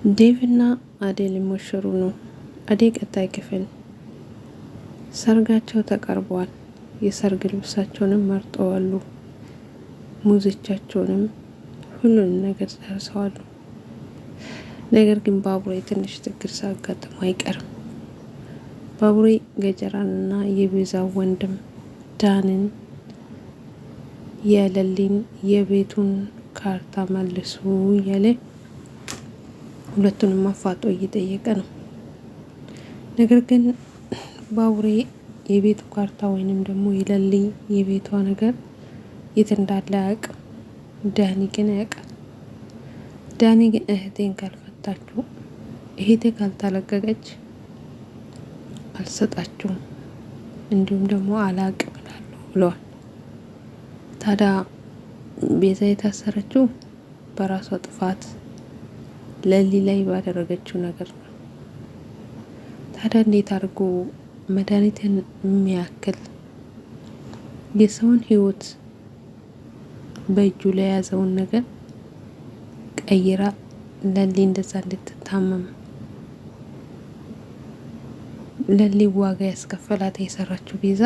ዴቭና አዴ ሊሞሸሩ ነው። አዴ ቀጣይ ክፍል። ሰርጋቸው ተቀርቧል። የሰርግ ልብሳቸውንም መርጠዋሉ። ሙዚቻቸውንም ሁሉንም ነገር ጨርሰዋል። ነገር ግን ባቡሬ ትንሽ ችግር ሳያጋጥመው አይቀርም። ባቡሬ ገጀራንና የቤዛ ወንድም ዳንን የለሊን የቤቱን ካርታ መልሱ እያለ ሁለቱንም አፋጦ እየጠየቀ ነው። ነገር ግን ባቡሬ የቤቱ ካርታ ወይንም ደግሞ የለሊ የቤቷ ነገር የት እንዳለ አያውቅም። ዳኒ ግን ያውቃል። ዳኒ ግን እህቴን ካልፈታችሁ፣ እህቴ ካልተለቀቀች አልሰጣችሁም፣ እንዲሁም ደግሞ አላውቅም እላለሁ ብለዋል። ታዲያ ቤዛ የታሰረችው በራሷ ጥፋት ለሊ ላይ ባደረገችው ነገር ነው። ታዲያ እንዴት አድርጎ መድኃኒትን የሚያክል የሰውን ሕይወት በእጁ ላይ የያዘውን ነገር ቀይራ ለሊ እንደዛ እንድትታመም ለሊ ዋጋ ያስከፈላት የሰራችው ቤዛ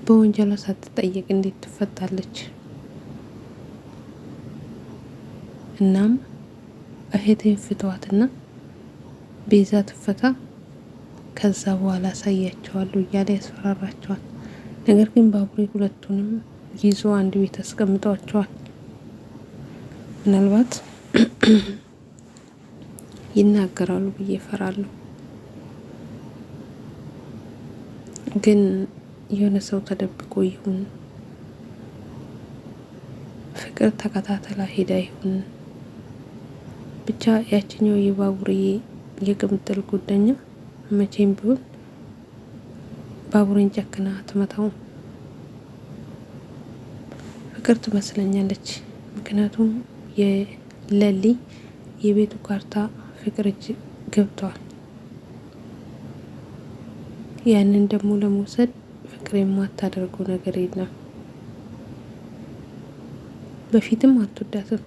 በወንጀሏ ሳትጠየቅ እንዴት ትፈታለች? እናም እህቴን ፍቷትና ቤዛ ትፈታ፣ ከዛ በኋላ አሳያቸዋለሁ እያለ ያስፈራራቸዋል። ነገር ግን ባቡሬ ሁለቱንም ይዞ አንድ ቤት አስቀምጧቸዋል። ምናልባት ይናገራሉ ብዬ እፈራለሁ። ግን የሆነ ሰው ተደብቆ ይሁን ፍቅር ተከታተላ ሄዳ ይሁን ብቻ ያችኛው የባቡሬ የቅምጥል ጉደኛ መቼም ቢሆን ባቡሬን ጨክና አትመታውም። ፍቅር ትመስለኛለች። ምክንያቱም የለሊ የቤቱ ካርታ ፍቅር እጅ ገብተዋል። ያንን ደግሞ ለመውሰድ ፍቅር የማታደርገው ነገር የለም። በፊትም አትወዳትም።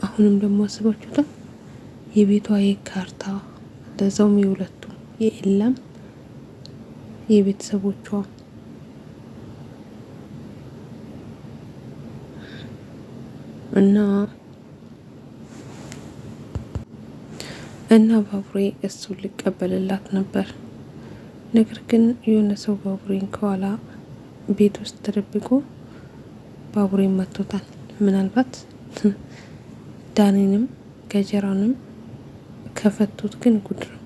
አሁንም ደግሞ አስባችሁታል። የቤቷ የካርታ ለዛውም የሁለቱም የኤላም የቤተሰቦቿ እና ባቡሬ እሱን ሊቀበልላት ነበር። ነገር ግን የሆነ ሰው ባቡሬን ከኋላ ቤት ውስጥ ተደብቆ ባቡሬን መቶታል። ምናልባት ዳኒንም ገጀራንም ከፈቱት ግን ጉድ ነው።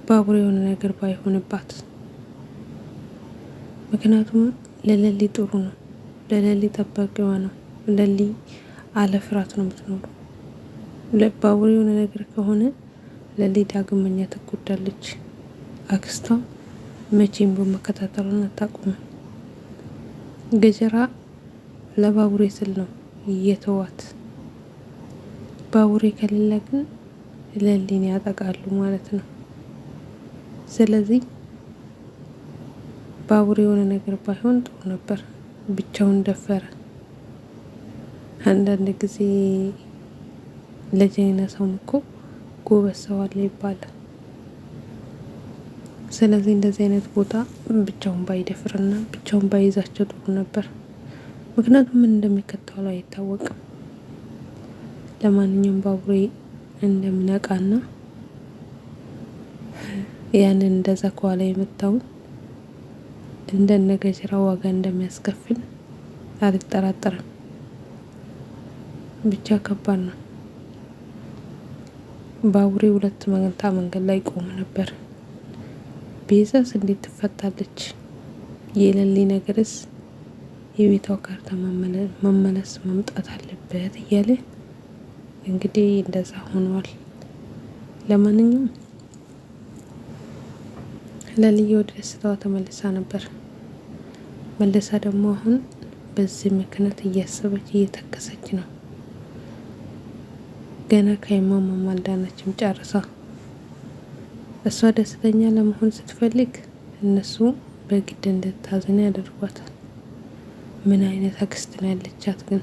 ባቡሬ የሆነ ነገር ባይሆንባት፣ ምክንያቱም ለለሊ ጥሩ ነው፣ ለለሊ ጠባቂዋ ነው፣ ለሊ አለ ፍራት ነው የምትኖሩ። ባቡሬ የሆነ ነገር ከሆነ ለሊ ዳግመኛ ትጎዳለች። አክስቷ መቼም በመከታተሉን አታቁምም። ገጀራ ለባቡሬ ስል ነው እየተዋት። ባቡሬ ከሌለ ግን ለሊን ያጠቃሉ ማለት ነው። ስለዚህ ባቡሬ የሆነ ነገር ባይሆን ጥሩ ነበር። ብቻውን ደፈረ። አንዳንድ ጊዜ ለጀግና ሰውም እኮ ጎበዝ ሰው አለ ይባላል። ስለዚህ እንደዚህ አይነት ቦታ ብቻውን ባይደፍርና ብቻውን ባይዛቸው ጥሩ ነበር። ምክንያቱም ምን እንደሚከተለው አይታወቅም። ለማንኛውም ባቡሬ እንደሚነቃና ያንን እንደዛ ከኋላ የመታውን እንደነገጀራ ዋጋ እንደሚያስከፍል አልጠራጠርም። ብቻ ከባድ ነው። ባቡሬ ሁለት መንገድ ላይ ቆሞ ነበር። ቤዛስ እንዴት ትፈታለች? የለሊ ነገርስ የቤቷ ካርታ መመለስ መምጣት አለበት እያለ እንግዲህ እንደዛ ሆኗል። ለማንኛውም ለሊ ወደ ደስታዋ ተመልሳ ነበር። መለሳ ደግሞ አሁን በዚህ ምክንያት እያሰበች እየተከሰች ነው። ገና ከይማማ አልዳነችም ጨርሳ። እሷ ደስተኛ ለመሆን ስትፈልግ እነሱ በግድ እንድታዝን ያደርጓታል። ምን አይነት አክስት ነው ያለቻት ግን!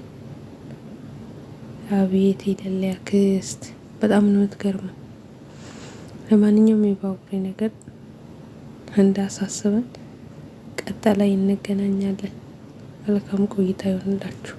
አቤት የሌለ አክስት በጣም ነው የምትገርመው። ለማንኛውም የባቡሬ ነገር እንዳሳስበን ቀጣይ ላይ እንገናኛለን። መልካም ቆይታ ይሆንላችሁ።